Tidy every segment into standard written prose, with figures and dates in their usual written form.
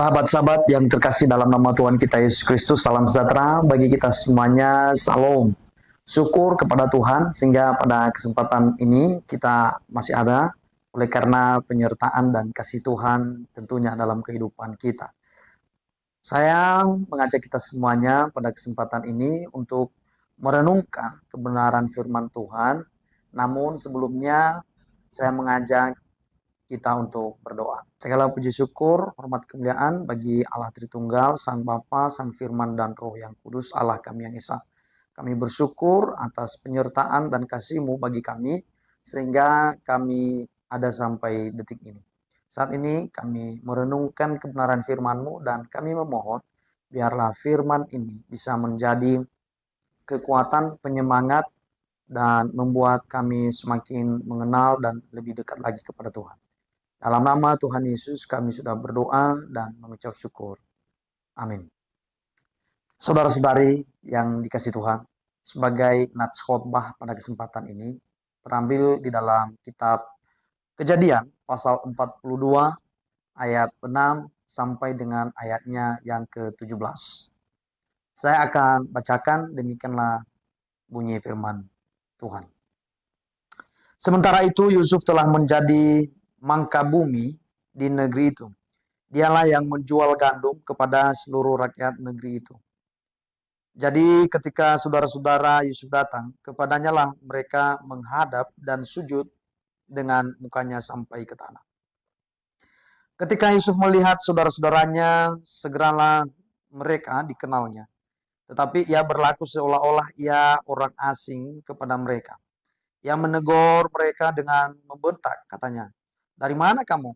Sahabat-sahabat yang terkasih dalam nama Tuhan kita Yesus Kristus, salam sejahtera bagi kita semuanya, salam. Syukur kepada Tuhan sehingga pada kesempatan ini kita masih ada oleh karena penyertaan dan kasih Tuhan tentunya dalam kehidupan kita. Saya mengajak kita semuanya pada kesempatan ini untuk merenungkan kebenaran firman Tuhan. Namun sebelumnya saya mengajak kita untuk berdoa. Segala puji syukur, hormat kemuliaan bagi Allah Tritunggal, Sang Bapa, Sang Firman dan Roh yang Kudus, Allah kami yang Esa. Kami bersyukur atas penyertaan dan kasih-Mu bagi kami, sehingga kami ada sampai detik ini. Saat ini kami merenungkan kebenaran firman-Mu dan kami memohon, biarlah firman ini bisa menjadi kekuatan, penyemangat, dan membuat kami semakin mengenal dan lebih dekat lagi kepada Tuhan. Dalam nama Tuhan Yesus kami sudah berdoa dan mengucap syukur. Amin. Saudara-saudari yang dikasih Tuhan, sebagai nats khotbah pada kesempatan ini terambil di dalam kitab Kejadian pasal 42 ayat 6 sampai dengan ayatnya yang ke-17. Saya akan bacakan, demikianlah bunyi firman Tuhan. Sementara itu Yusuf telah menjadi mangka bumi di negeri itu. Dialah yang menjual gandum kepada seluruh rakyat negeri itu. Jadi ketika saudara-saudara Yusuf datang, kepadanya lah mereka menghadap dan sujud dengan mukanya sampai ke tanah. Ketika Yusuf melihat saudara-saudaranya, segeralah mereka dikenalnya. Tetapi ia berlaku seolah-olah ia orang asing kepada mereka. Ia menegur mereka dengan membentak, katanya, "Dari mana kamu?"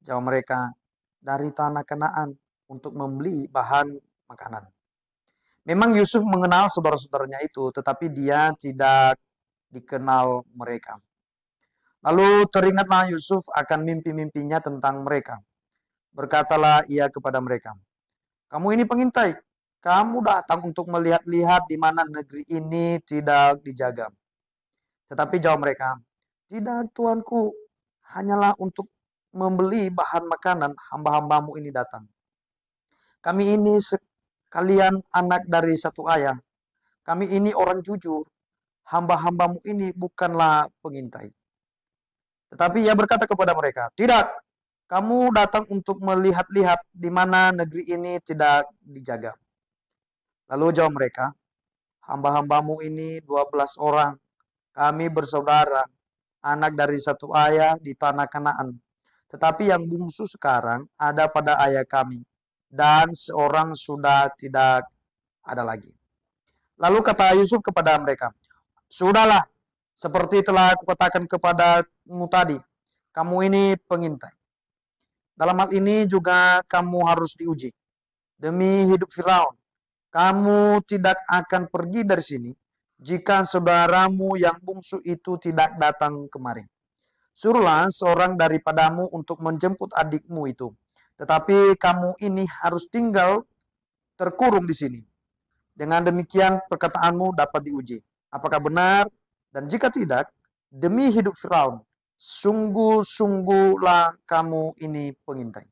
Jawab mereka, "Dari tanah Kanaan untuk membeli bahan makanan." Memang Yusuf mengenal saudara-saudaranya itu, tetapi dia tidak dikenal mereka. Lalu teringatlah Yusuf akan mimpi-mimpinya tentang mereka. Berkatalah ia kepada mereka, "Kamu ini pengintai. Kamu datang untuk melihat-lihat di mana negeri ini tidak dijaga." Tetapi jawab mereka, "Tidak, tuanku, hanyalah untuk membeli bahan makanan hamba-hambamu ini datang. Kami ini sekalian anak dari satu ayah. Kami ini orang jujur. Hamba-hambamu ini bukanlah pengintai." Tetapi ia berkata kepada mereka, "Tidak, kamu datang untuk melihat-lihat di mana negeri ini tidak dijaga." Lalu jawab mereka, "Hamba-hambamu ini 12 orang. Kami bersaudara, anak dari satu ayah di tanah Kanaan. Tetapi yang bungsu sekarang ada pada ayah kami, dan seorang sudah tidak ada lagi." Lalu kata Yusuf kepada mereka, "Sudahlah, seperti telah kukatakan kepadamu tadi, kamu ini pengintai. Dalam hal ini juga kamu harus diuji. Demi hidup Firaun, kamu tidak akan pergi dari sini jika saudaramu yang bungsu itu tidak datang kemari. Suruhlah seorang daripadamu untuk menjemput adikmu itu. Tetapi kamu ini harus tinggal terkurung di sini. Dengan demikian perkataanmu dapat diuji. Apakah benar? Dan jika tidak, demi hidup Firaun, sungguh-sungguhlah kamu ini pengintai."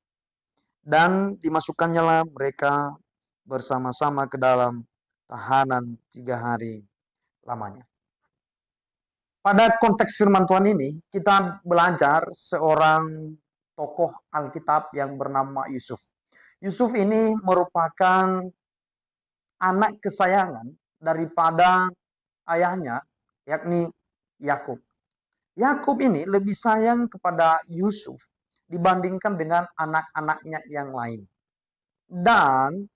Dan dimasukkannya lah mereka bersama-sama ke dalam tahanan 3 hari lamanya. Pada konteks firman Tuhan ini, kita belajar seorang tokoh Alkitab yang bernama Yusuf. Yusuf ini merupakan anak kesayangan daripada ayahnya, yakni Yakub. Yakub ini lebih sayang kepada Yusuf dibandingkan dengan anak-anaknya yang lain. Dan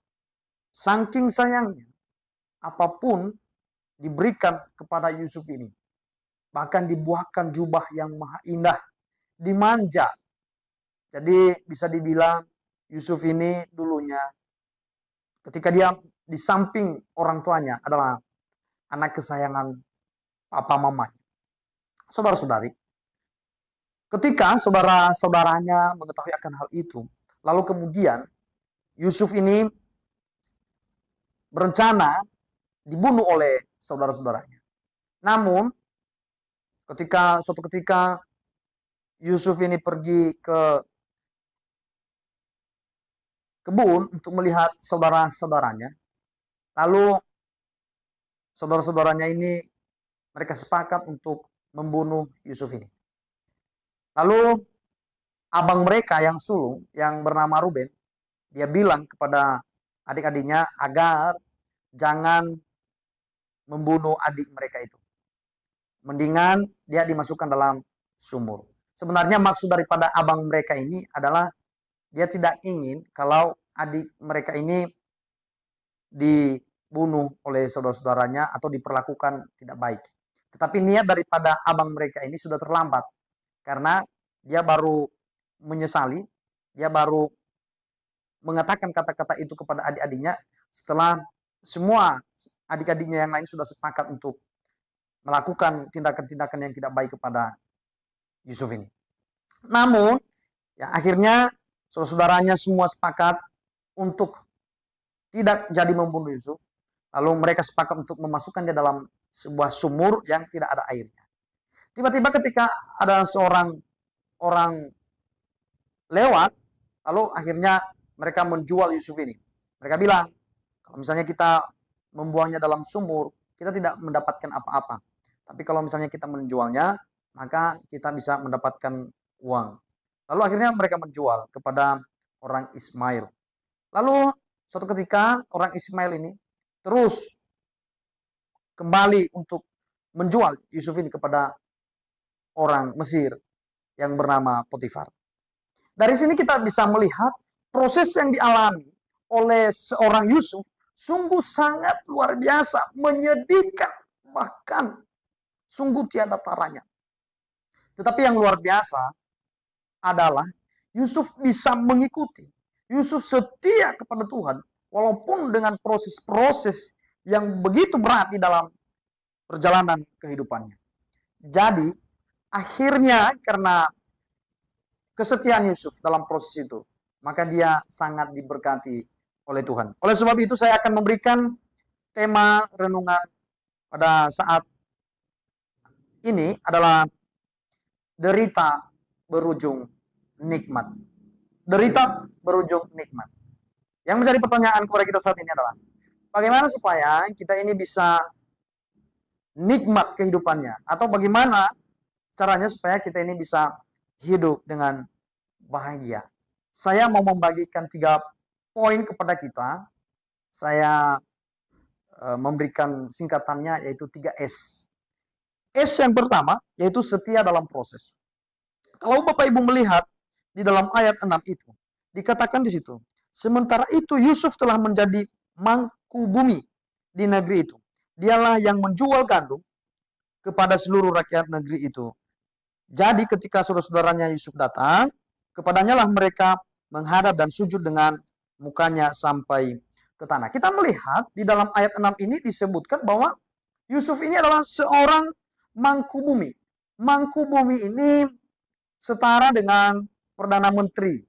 saking sayangnya, apapun diberikan kepada Yusuf ini. Bahkan dibuahkan jubah yang maha indah, dimanja. Jadi bisa dibilang Yusuf ini dulunya ketika dia di samping orang tuanya adalah anak kesayangan papa mamanya. Saudara-saudari, ketika saudara-saudaranya mengetahui akan hal itu, lalu kemudian Yusuf ini berencana dibunuh oleh saudara-saudaranya. Namun, suatu ketika Yusuf ini pergi ke kebun untuk melihat saudara-saudaranya. Lalu saudara-saudaranya ini mereka sepakat untuk membunuh Yusuf ini. Lalu abang mereka yang sulung yang bernama Ruben, dia bilang kepada adik-adiknya agar jangan membunuh adik mereka itu. Mendingan dia dimasukkan dalam sumur. Sebenarnya maksud daripada abang mereka ini adalah dia tidak ingin kalau adik mereka ini dibunuh oleh saudara-saudaranya atau diperlakukan tidak baik. Tetapi niat daripada abang mereka ini sudah terlambat. Karena dia baru menyesali, dia baru mengatakan kata-kata itu kepada adik-adiknya setelah semua adik-adiknya yang lain sudah sepakat untuk melakukan tindakan-tindakan yang tidak baik kepada Yusuf ini. Namun, ya akhirnya saudara-saudaranya semua sepakat untuk tidak jadi membunuh Yusuf. Lalu mereka sepakat untuk memasukkannya dalam sebuah sumur yang tidak ada airnya. Tiba-tiba ketika ada seorang orang lewat, lalu akhirnya mereka menjual Yusuf ini. Mereka bilang, kalau misalnya kita membuangnya dalam sumur, kita tidak mendapatkan apa-apa. Tapi kalau misalnya kita menjualnya, maka kita bisa mendapatkan uang. Lalu akhirnya mereka menjual kepada orang Ismail. Lalu suatu ketika orang Ismail ini terus kembali untuk menjual Yusuf ini kepada orang Mesir yang bernama Potifar. Dari sini kita bisa melihat proses yang dialami oleh seorang Yusuf sungguh sangat luar biasa, menyedihkan, bahkan sungguh tiada taranya. Tetapi yang luar biasa adalah Yusuf bisa mengikuti. Yusuf setia kepada Tuhan walaupun dengan proses-proses yang begitu berat di dalam perjalanan kehidupannya. Jadi akhirnya karena kesetiaan Yusuf dalam proses itu, maka dia sangat diberkati oleh Tuhan. Oleh sebab itu saya akan memberikan tema renungan pada saat ini adalah derita berujung nikmat. Derita berujung nikmat. Yang menjadi pertanyaan kepada kita saat ini adalah, bagaimana supaya kita ini bisa nikmat kehidupannya? Atau bagaimana caranya supaya kita ini bisa hidup dengan bahagia? Saya mau membagikan 3 poin kepada kita. Saya memberikan singkatannya yaitu 3S. S yang pertama yaitu setia dalam proses. Kalau Bapak Ibu melihat di dalam ayat 6 itu, dikatakan di situ, sementara itu Yusuf telah menjadi mangku bumi di negeri itu. Dialah yang menjual gandum kepada seluruh rakyat negeri itu. Jadi ketika saudara-saudaranya Yusuf datang, kepadanya lah mereka menghadap dan sujud dengan mukanya sampai ke tanah. Kita melihat di dalam ayat 6 ini disebutkan bahwa Yusuf ini adalah seorang mangku bumi. Mangku bumi ini setara dengan Perdana Menteri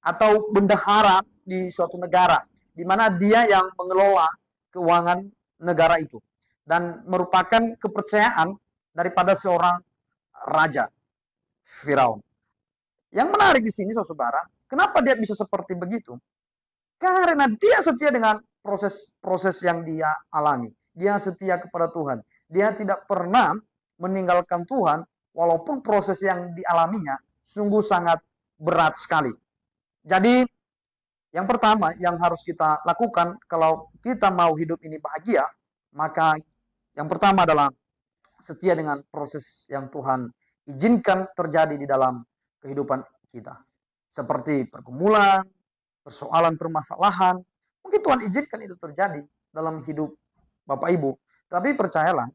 atau bendahara di suatu negara, di mana dia yang mengelola keuangan negara itu dan merupakan kepercayaan daripada seorang raja Firaun. Yang menarik di sini saudara, kenapa dia bisa seperti begitu? Karena dia setia dengan proses-proses yang dia alami. Dia setia kepada Tuhan. Dia tidak pernah meninggalkan Tuhan walaupun proses yang dialaminya sungguh sangat berat sekali. Jadi yang pertama yang harus kita lakukan kalau kita mau hidup ini bahagia, maka yang pertama adalah setia dengan proses yang Tuhan izinkan terjadi di dalam kehidupan kita. Seperti pergumulan, persoalan, permasalahan, mungkin Tuhan izinkan itu terjadi dalam hidup Bapak Ibu. Tapi percayalah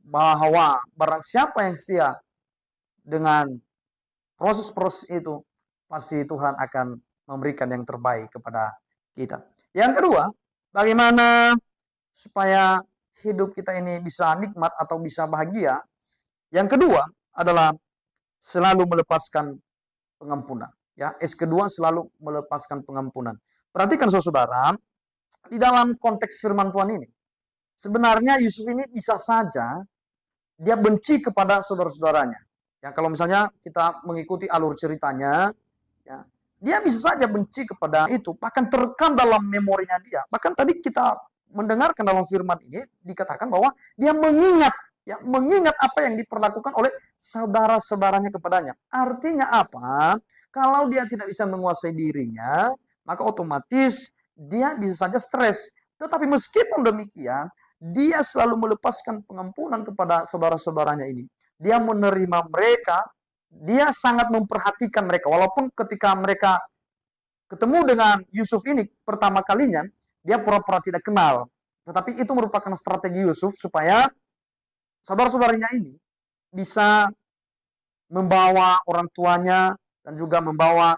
bahwa barang siapa yang setia dengan proses-proses itu, pasti Tuhan akan memberikan yang terbaik kepada kita. Yang kedua, bagaimana supaya hidup kita ini bisa nikmat atau bisa bahagia? Yang kedua adalah selalu melepaskan pengampunan. Ya, S kedua selalu melepaskan pengampunan. Perhatikan saudara, di dalam konteks firman Tuhan ini, sebenarnya Yusuf ini bisa saja dia benci kepada saudara-saudaranya. Ya, kalau misalnya kita mengikuti alur ceritanya, ya, Dia bisa saja benci kepada itu, bahkan terekam dalam memorinya dia. Bahkan tadi kita mendengarkan dalam firman ini dikatakan bahwa dia mengingat, ya, mengingat apa yang diperlakukan oleh saudara-saudaranya kepadanya. Artinya apa? Kalau dia tidak bisa menguasai dirinya, maka otomatis dia bisa saja stres. Tetapi meskipun demikian, dia selalu melepaskan pengampunan kepada saudara-saudaranya ini. Dia menerima mereka, dia sangat memperhatikan mereka. Walaupun ketika mereka ketemu dengan Yusuf ini pertama kalinya, dia pura-pura tidak kenal. Tetapi itu merupakan strategi Yusuf supaya saudara-saudaranya ini bisa membawa orang tuanya dan juga membawa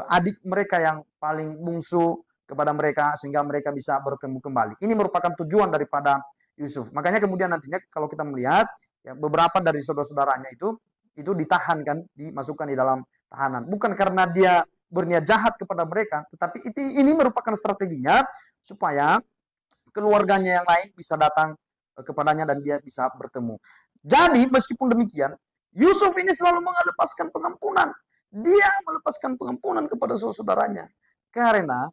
adik mereka yang paling bungsu kepada mereka sehingga mereka bisa bertemu kembali. Ini merupakan tujuan daripada Yusuf. Makanya kemudian nantinya kalau kita melihat ya, beberapa dari saudara-saudaranya itu ditahan kan, dimasukkan di dalam tahanan. Bukan karena dia berniat jahat kepada mereka, tetapi ini merupakan strateginya supaya keluarganya yang lain bisa datang kepadanya dan dia bisa bertemu. Jadi meskipun demikian, Yusuf ini selalu melepaskan pengampunan. Dia melepaskan pengampunan kepada saudara-saudaranya. Karena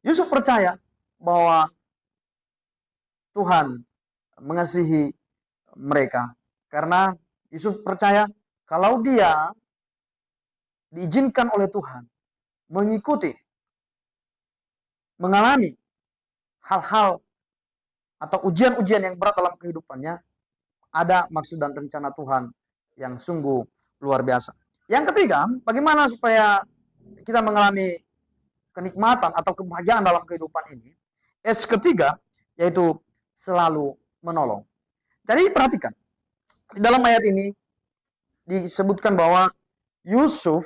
Yusuf percaya bahwa Tuhan mengasihi mereka. Karena Yusuf percaya kalau dia diizinkan oleh Tuhan mengikuti, mengalami hal-hal atau ujian-ujian yang berat dalam kehidupannya, ada maksud dan rencana Tuhan yang sungguh luar biasa. Yang ketiga, bagaimana supaya kita mengalami kenikmatan atau kebahagiaan dalam kehidupan ini? S ketiga, yaitu selalu menolong. Jadi perhatikan, di dalam ayat ini disebutkan bahwa Yusuf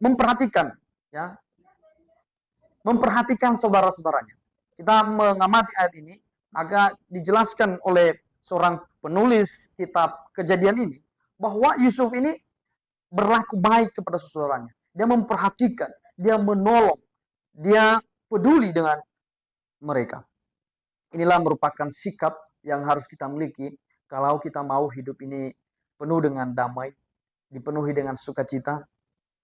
memperhatikan, ya, memperhatikan saudara-saudaranya. Kita mengamati ayat ini, maka dijelaskan oleh seorang penulis kitab Kejadian ini bahwa Yusuf ini berlaku baik kepada saudaranya. Dia memperhatikan, dia menolong, dia peduli dengan mereka. Inilah merupakan sikap yang harus kita miliki kalau kita mau hidup ini penuh dengan damai, dipenuhi dengan sukacita,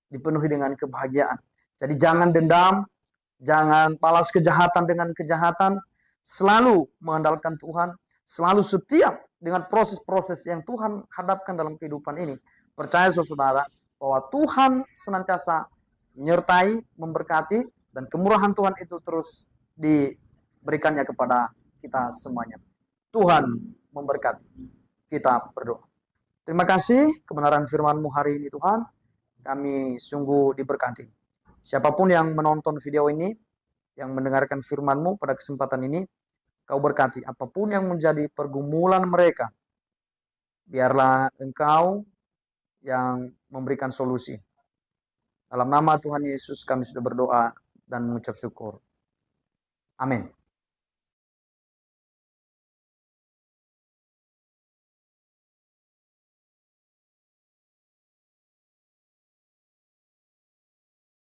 dipenuhi dengan kebahagiaan. Jadi jangan dendam, jangan balas kejahatan dengan kejahatan, selalu mengandalkan Tuhan, selalu setia dengan proses-proses yang Tuhan hadapkan dalam kehidupan ini. Percaya saudara bahwa Tuhan senantiasa menyertai, memberkati, dan kemurahan Tuhan itu terus diberikannya kepada kita semuanya. Tuhan memberkati. Kita berdoa. Terima kasih kebenaran firman-Mu hari ini Tuhan. Kami sungguh diberkati. Siapapun yang menonton video ini, yang mendengarkan firman-Mu pada kesempatan ini, Kau berkati apapun yang menjadi pergumulan mereka. Biarlah Engkau yang memberikan solusi. Dalam nama Tuhan Yesus kami sudah berdoa dan mengucap syukur. Amin.